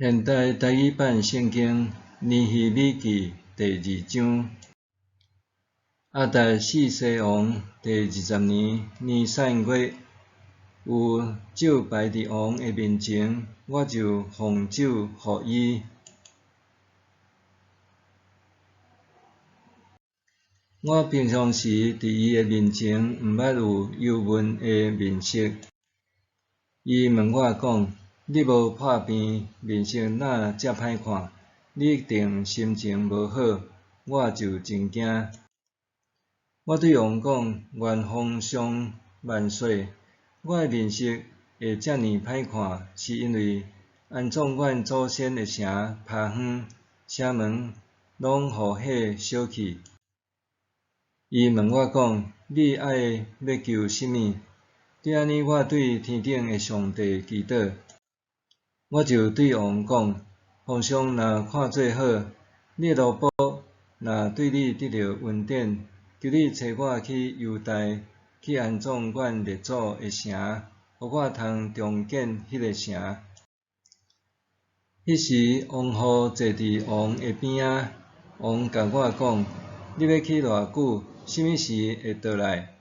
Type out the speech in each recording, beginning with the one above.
现代台语版圣经尼希米记第2章。亚达四世王第20年尼散月，有酒摆伫王的面前，我就奉酒予伊。我平常时伫伊的面前，毋捌有忧闷的面色。伊问我讲：你无破病，面色哪遮歹看？你一定心情无好。我就真惊。我对王讲：愿皇上万岁！我的面色会遮尔歹看，是因为安葬阮祖先的城拍远，城门拢予火烧去。伊问我讲：你爱要求甚物？对安尼，我对天顶的上帝祈祷。我就对王讲：皇上若看做好，你的奴仆若对你得到恩典，求你找我去犹大，去安葬阮列祖的城，互我通重建迄个城。迄时，王后坐伫王的边仔，王甲我讲：你要去偌久？什么时会倒来？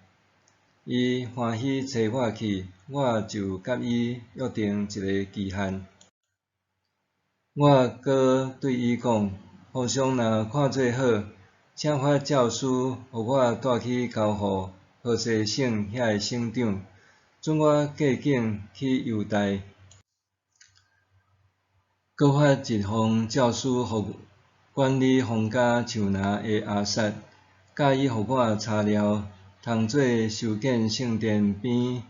伊欢喜找我去，我就甲伊约定一个期限。我阁对伊讲：皇上若看做好，请发诏书，互我带去交付何西省遐个省长，准我过境去犹大。阁发一封诏书，互管理皇家树林的亚萨，教伊互我查料，通做修建圣殿边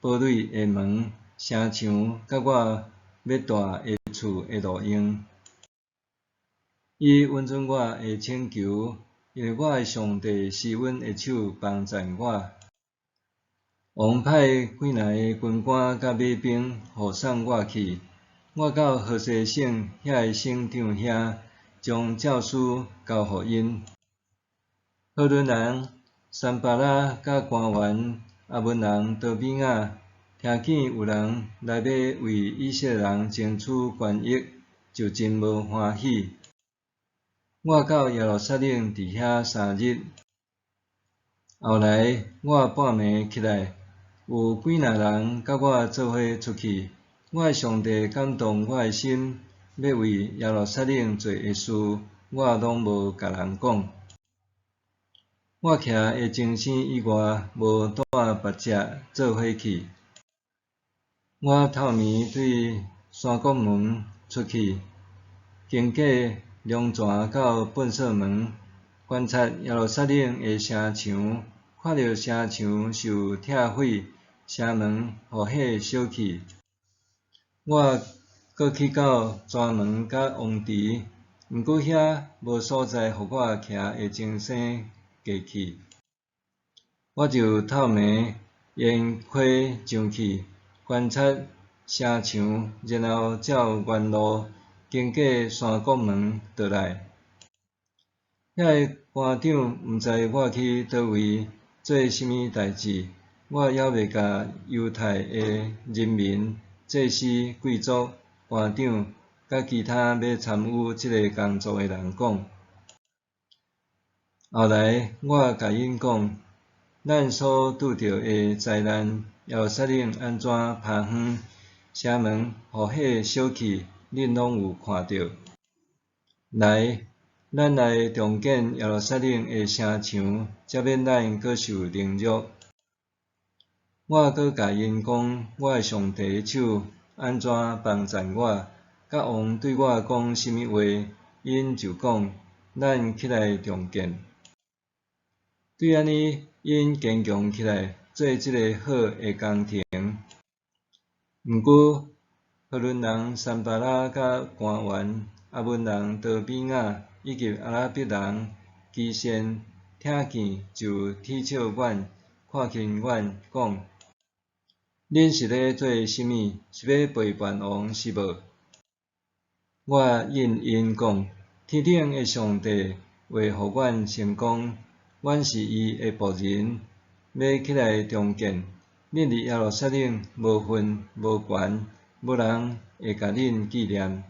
堡垒的门、城墙，甲我要住的厝的路用。伊允准我的请求，因为我的上帝是阮的手帮助我。王派几若个军官甲马兵护送我去。我到何西省遐个省长遐，将诏书交互因。荷伦人散巴拉甲官员阿文人多比亚，听见有人来要为以色列人争取权益，就真无欢喜。我到耶路撒冷伫遐3日，后来我半暝起来，有几若人甲我做伙出去。我的上帝感动我的心，要为耶路撒冷做的事，我拢无甲人讲。我徛的前生以外，无带别只做伙去。我透暝对山谷门出去，经过龙泉到粪扫门，观察耶路撒冷的城墙，看到城墙受拆毁，城门予火烧去。我阁去到蛇门甲王池，毋过遐无所在，互我徛的前生过去。我就透暝沿溪上去，观察城墙，然后照原路经过山谷门倒来。遐个官长毋知我去倒位做甚物代志，我还袂甲犹太的人民、祭司、贵族、官长甲其他要参与即个工作的人讲。后来我甲因讲，咱所拄着的灾难，耶路撒冷安怎拍远，城门予火烧去，恁拢有看到。来，咱来重建耶路撒冷的城墙，才免咱阁受凌辱。我阁甲因讲，我的上帝的手安怎帮助我，甲王对我讲甚物话，因就讲，咱起来重建。对安尼，因坚强起来，做即个好的工程。毋过，荷伦人散巴拉甲官员阿文人多比亚以及阿拉伯人基善听见就踢笑阮，看轻阮，讲：恁是咧做甚物？是要背叛王是无？我应因讲：天顶的上帝为互阮成功。阮是伊的仆人，要起来重建。恁伫耶路撒冷无份无权，无人会甲恁纪念。